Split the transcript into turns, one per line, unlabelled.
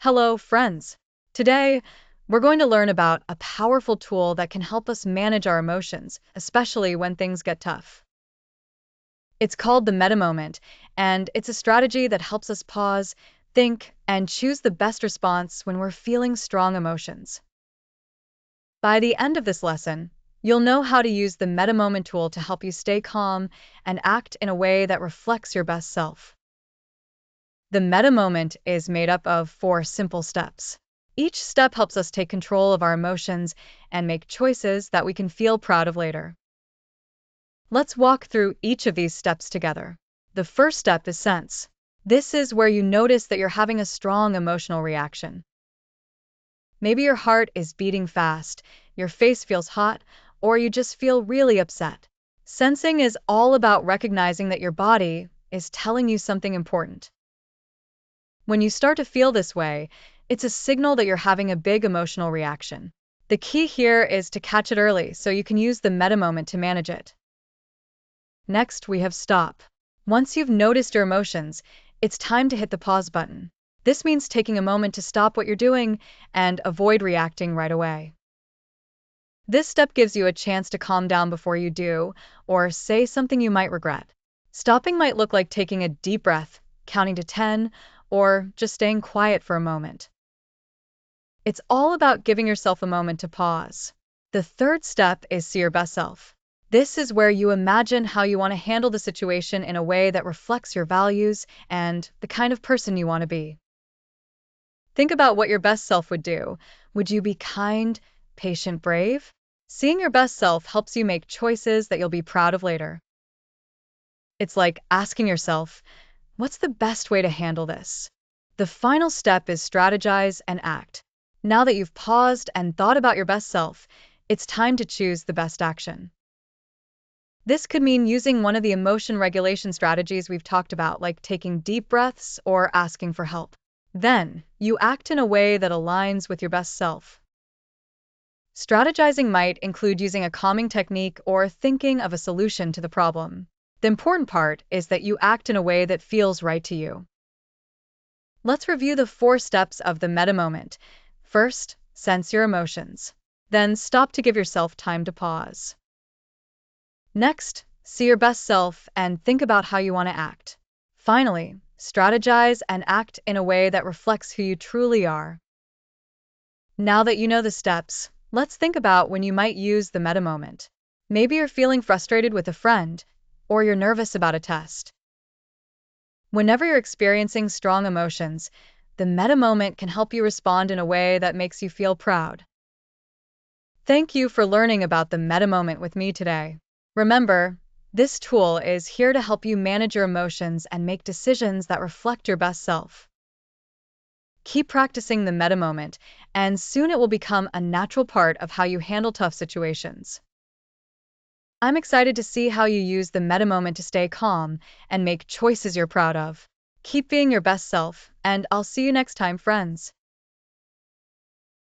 Hello, friends. Today, we're going to learn about a powerful tool that can help us manage our emotions, especially when things get tough. It's called the meta moment, and it's a strategy that helps us pause, think, and choose the best response when we're feeling strong emotions. By the end of this lesson, you'll know how to use the meta moment tool to help you stay calm and act in a way that reflects your best self. The meta moment is made up of 4 simple steps. Each step helps us take control of our emotions and make choices that we can feel proud of later. Let's walk through each of these steps together. The first step is sense. This is where you notice that you're having a strong emotional reaction. Maybe your heart is beating fast, your face feels hot, or you just feel really upset. Sensing is all about recognizing that your body is telling you something important. When you start to feel this way, it's a signal that you're having a big emotional reaction. The key here is to catch it early so you can use the meta moment to manage it. Next, we have stop. Once you've noticed your emotions, it's time to hit the pause button. This means taking a moment to stop what you're doing and avoid reacting right away. This step gives you a chance to calm down before you do, or say something you might regret. Stopping might look like taking a deep breath, counting to 10, or just staying quiet for a moment. It's all about giving yourself a moment to pause. The third step is see your best self. This is where you imagine how you want to handle the situation in a way that reflects your values and the kind of person you want to be. Think about what your best self would do. Would you be kind, patient, brave? Seeing your best self helps you make choices that you'll be proud of later. It's like asking yourself, what's the best way to handle this? The final step is strategize and act. Now that you've paused and thought about your best self, it's time to choose the best action. This could mean using one of the emotion regulation strategies we've talked about, like taking deep breaths or asking for help. Then, you act in a way that aligns with your best self. Strategizing might include using a calming technique or thinking of a solution to the problem. The important part is that you act in a way that feels right to you. Let's review the 4 steps of the meta moment. First, sense your emotions. Then stop to give yourself time to pause. Next, see your best self and think about how you want to act. Finally, strategize and act in a way that reflects who you truly are. Now that you know the steps, let's think about when you might use the meta moment. Maybe you're feeling frustrated with a friend, or you're nervous about a test. Whenever you're experiencing strong emotions, the meta moment can help you respond in a way that makes you feel proud. Thank you for learning about the meta moment with me today. Remember, this tool is here to help you manage your emotions and make decisions that reflect your best self. Keep practicing the meta moment, and soon it will become a natural part of how you handle tough situations. I'm excited to see how you use the meta moment to stay calm and make choices you're proud of. Keep being your best self, and I'll see you next time, friends.